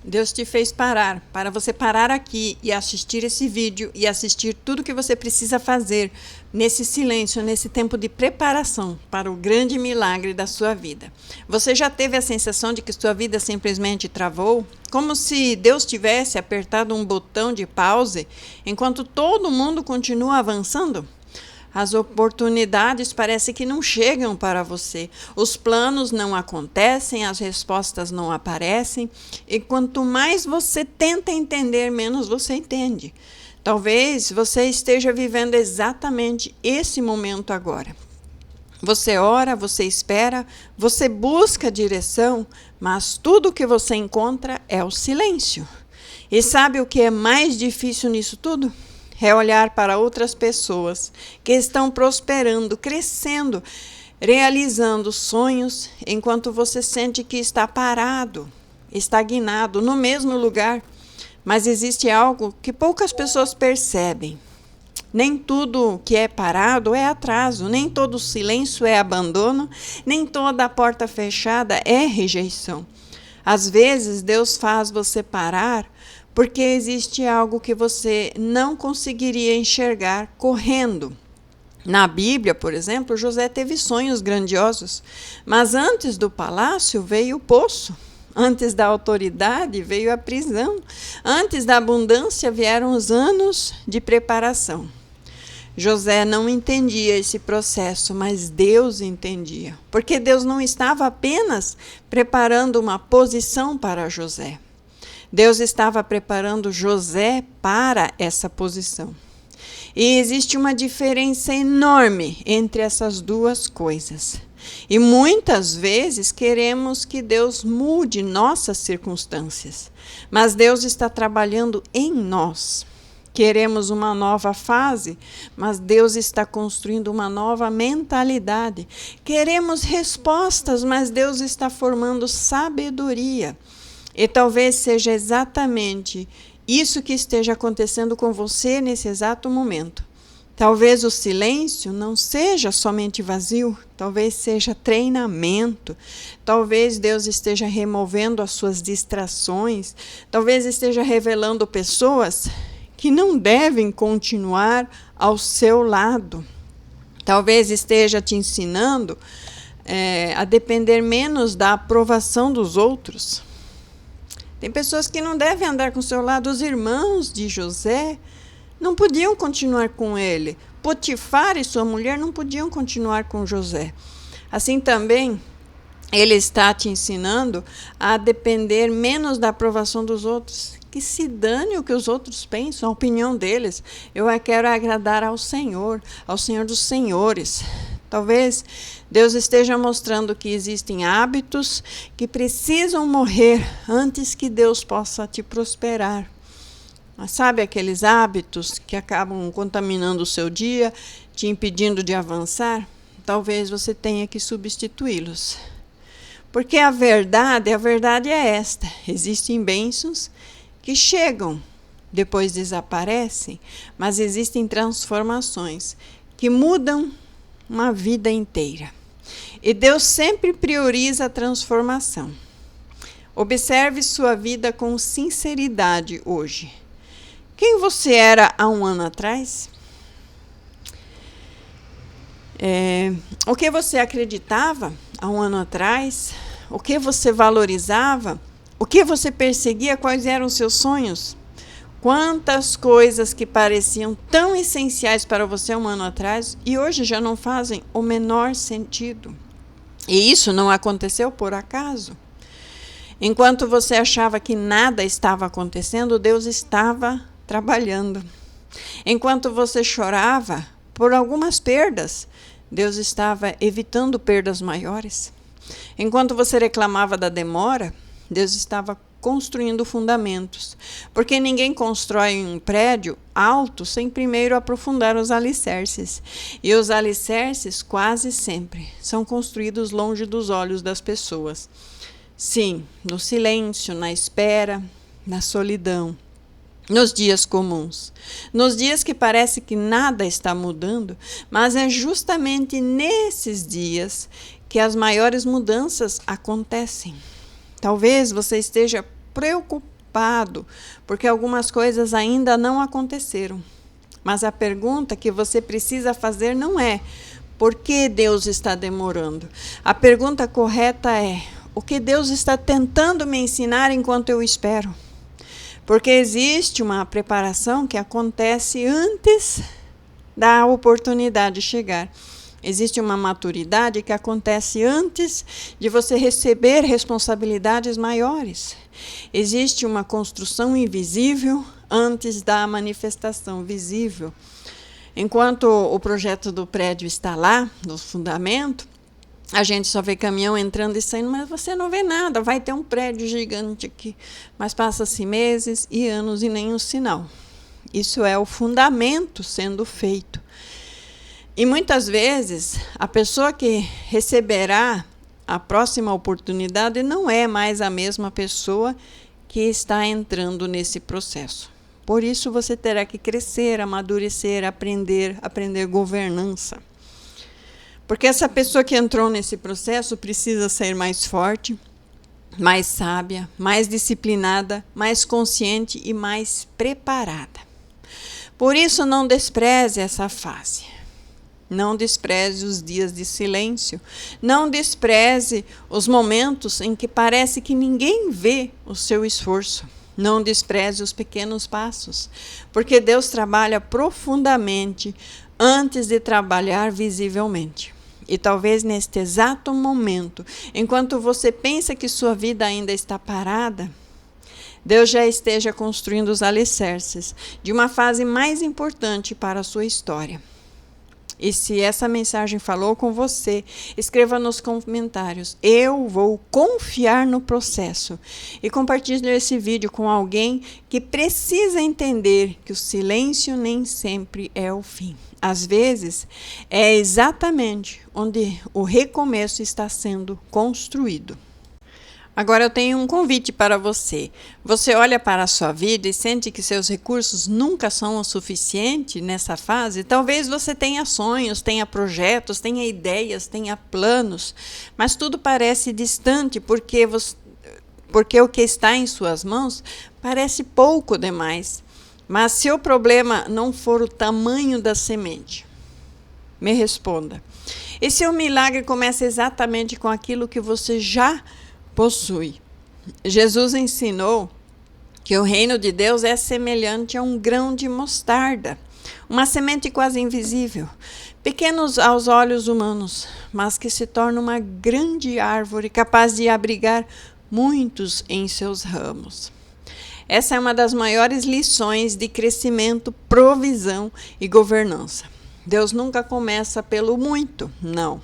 Deus te fez parar, para você parar aqui e assistir esse vídeo e assistir tudo que você precisa fazer nesse silêncio, nesse tempo de preparação para o grande milagre da sua vida. Você já teve a sensação de que sua vida simplesmente travou? Como se Deus tivesse apertado um botão de pause enquanto todo mundo continua avançando? As oportunidades parecem que não chegam para você. Os planos não acontecem, as respostas não aparecem. E quanto mais você tenta entender, menos você entende. Talvez você esteja vivendo exatamente esse momento agora. Você ora, você espera, você busca direção, mas tudo que você encontra é o silêncio. E sabe o que é mais difícil nisso tudo? É olhar para outras pessoas que estão prosperando, crescendo, realizando sonhos, enquanto você sente que está parado, estagnado, no mesmo lugar. Mas existe algo que poucas pessoas percebem. Nem tudo que é parado é atraso, nem todo silêncio é abandono, nem toda porta fechada é rejeição. Às vezes, Deus faz você parar porque existe algo que você não conseguiria enxergar correndo. Na Bíblia, por exemplo, José teve sonhos grandiosos, mas antes do palácio veio o poço. Antes da autoridade veio a prisão. Antes da abundância vieram os anos de preparação. José não entendia esse processo, mas Deus entendia. Porque Deus não estava apenas preparando uma posição para José. Deus estava preparando José para essa posição. E existe uma diferença enorme entre essas duas coisas. E muitas vezes queremos que Deus mude nossas circunstâncias, mas Deus está trabalhando em nós. Queremos uma nova fase, mas Deus está construindo uma nova mentalidade. Queremos respostas, mas Deus está formando sabedoria. E talvez seja exatamente isso que esteja acontecendo com você nesse exato momento. Talvez o silêncio não seja somente vazio, talvez seja treinamento, talvez Deus esteja removendo as suas distrações, talvez esteja revelando pessoas que não devem continuar ao seu lado. Talvez esteja te ensinando a depender menos da aprovação dos outros. Tem pessoas que não devem andar com o seu lado. Os irmãos de José não podiam continuar com ele. Potifar e sua mulher não podiam continuar com José. Assim também, ele está te ensinando a depender menos da aprovação dos outros. Que se dane o que os outros pensam, a opinião deles. Eu quero agradar ao Senhor dos senhores. Talvez Deus esteja mostrando que existem hábitos que precisam morrer antes que Deus possa te prosperar. Mas sabe aqueles hábitos que acabam contaminando o seu dia, te impedindo de avançar? Talvez você tenha que substituí-los. Porque a verdade é esta. Existem bênçãos que chegam, depois desaparecem, mas existem transformações que mudam uma vida inteira. E Deus sempre prioriza a transformação. Observe sua vida com sinceridade hoje. Quem você era há um ano atrás? O que você acreditava há um ano atrás? O que você valorizava? O que você perseguia? Quais eram os seus sonhos? Quantas coisas que pareciam tão essenciais para você um ano atrás e hoje já não fazem o menor sentido. E isso não aconteceu por acaso. Enquanto você achava que nada estava acontecendo, Deus estava trabalhando. Enquanto você chorava por algumas perdas, Deus estava evitando perdas maiores. Enquanto você reclamava da demora, Deus estava construindo fundamentos, porque ninguém constrói um prédio alto sem primeiro aprofundar os alicerces. E os alicerces quase sempre são construídos longe dos olhos das pessoas. Sim, no silêncio, na espera, na solidão, nos dias comuns, nos dias que parece que nada está mudando, mas é justamente nesses dias que as maiores mudanças acontecem. Talvez você esteja preocupado porque algumas coisas ainda não aconteceram. Mas a pergunta que você precisa fazer não é: por que Deus está demorando? A pergunta correta é: o que Deus está tentando me ensinar enquanto eu espero? Porque existe uma preparação que acontece antes da oportunidade chegar. Existe uma maturidade que acontece antes de você receber responsabilidades maiores. Existe uma construção invisível antes da manifestação visível. Enquanto o projeto do prédio está lá, no fundamento, a gente só vê caminhão entrando e saindo, mas você não vê nada. Vai ter um prédio gigante aqui. Mas passa-se meses e anos e nenhum sinal. Isso é o fundamento sendo feito. E muitas vezes, a pessoa que receberá a próxima oportunidade não é mais a mesma pessoa que está entrando nesse processo. Por isso, você terá que crescer, amadurecer, aprender governança. Porque essa pessoa que entrou nesse processo precisa ser mais forte, mais sábia, mais disciplinada, mais consciente e mais preparada. Por isso, não despreze essa fase. Não despreze os dias de silêncio. Não despreze os momentos em que parece que ninguém vê o seu esforço. Não despreze os pequenos passos, porque Deus trabalha profundamente antes de trabalhar visivelmente. E talvez neste exato momento, enquanto você pensa que sua vida ainda está parada, Deus já esteja construindo os alicerces de uma fase mais importante para a sua história. E se essa mensagem falou com você, escreva nos comentários: eu vou confiar no processo. E compartilhe esse vídeo com alguém que precisa entender que o silêncio nem sempre é o fim. Às vezes, é exatamente onde o recomeço está sendo construído. Agora eu tenho um convite para você. Você olha para a sua vida e sente que seus recursos nunca são o suficiente nessa fase? Talvez você tenha sonhos, tenha projetos, tenha ideias, tenha planos, mas tudo parece distante porque o que está em suas mãos parece pouco demais. Mas se o problema não for o tamanho da semente, me responda. E se o milagre começa exatamente com aquilo que você já possui? Jesus ensinou que o reino de Deus é semelhante a um grão de mostarda, uma semente quase invisível, pequenos aos olhos humanos, mas que se torna uma grande árvore capaz de abrigar muitos em seus ramos. Essa é uma das maiores lições de crescimento, provisão e governança. Deus nunca começa pelo muito, não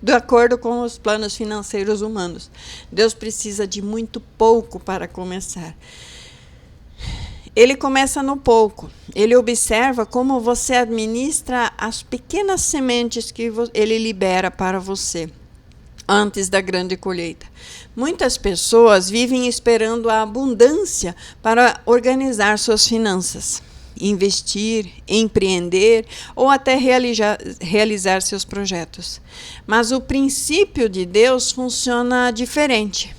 de acordo com os planos financeiros humanos. Deus precisa de muito pouco para começar. Ele começa no pouco. Ele observa como você administra as pequenas sementes que ele libera para você antes da grande colheita. Muitas pessoas vivem esperando a abundância para organizar suas finanças, investir, empreender ou até realizar seus projetos. Mas o princípio de Deus funciona diferente.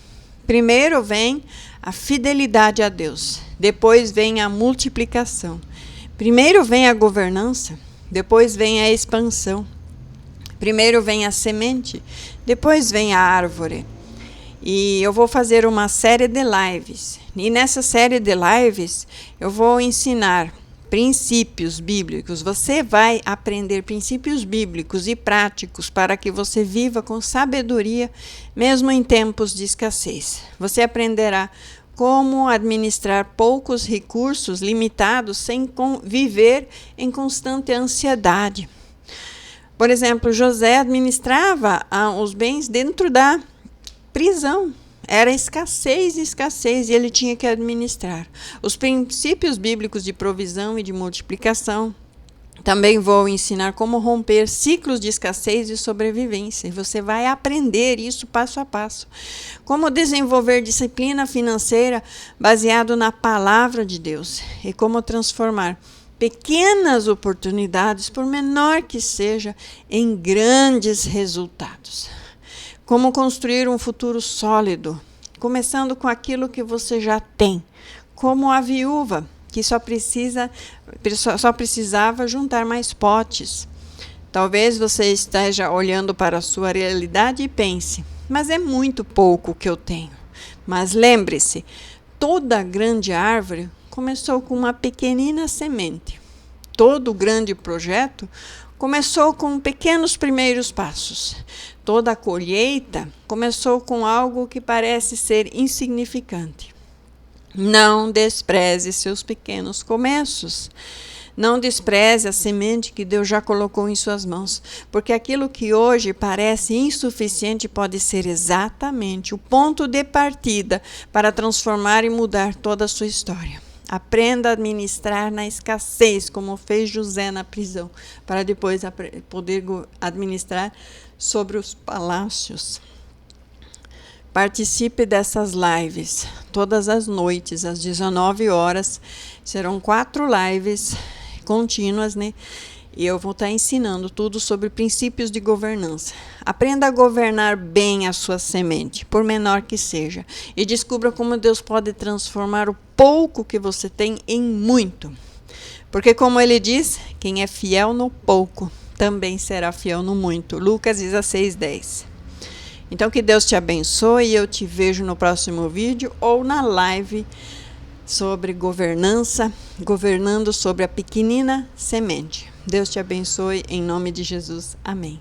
Primeiro vem a fidelidade a Deus, depois vem a multiplicação. Primeiro vem a governança, depois vem a expansão. Primeiro vem a semente, depois vem a árvore. E eu vou fazer uma série de lives. E nessa série de lives eu vou ensinar princípios bíblicos. Você vai aprender princípios bíblicos e práticos para que você viva com sabedoria, mesmo em tempos de escassez. Você aprenderá como administrar poucos recursos limitados sem viver em constante ansiedade. Por exemplo, José administrava os bens dentro da prisão. Era escassez, e ele tinha que administrar. Os princípios bíblicos de provisão e de multiplicação. Também vou ensinar como romper ciclos de escassez e sobrevivência. E você vai aprender isso passo a passo. Como desenvolver disciplina financeira baseado na palavra de Deus. E como transformar pequenas oportunidades, por menor que seja, em grandes resultados. Como construir um futuro sólido, começando com aquilo que você já tem, como a viúva que só precisava juntar mais potes. Talvez você esteja olhando para a sua realidade e pense, mas é muito pouco que eu tenho. Mas lembre-se, toda grande árvore começou com uma pequenina semente. Todo grande projeto começou com pequenos primeiros passos. Toda colheita começou com algo que parece ser insignificante. Não despreze seus pequenos começos. Não despreze a semente que Deus já colocou em suas mãos, porque aquilo que hoje parece insuficiente pode ser exatamente o ponto de partida para transformar e mudar toda a sua história. Aprenda a administrar na escassez, como fez José na prisão, para depois poder administrar sobre os palácios. Participe dessas lives todas as noites, às 19 horas. Serão 4 lives contínuas, né? E eu vou estar ensinando tudo sobre princípios de governança. Aprenda a governar bem a sua semente, por menor que seja. E descubra como Deus pode transformar o pouco que você tem em muito. Porque, como ele diz, quem é fiel no pouco também será fiel no muito. Lucas 16:10. Então, que Deus te abençoe e eu te vejo no próximo vídeo ou na live sobre governança, governando sobre a pequenina semente. Deus te abençoe em nome de Jesus. Amém.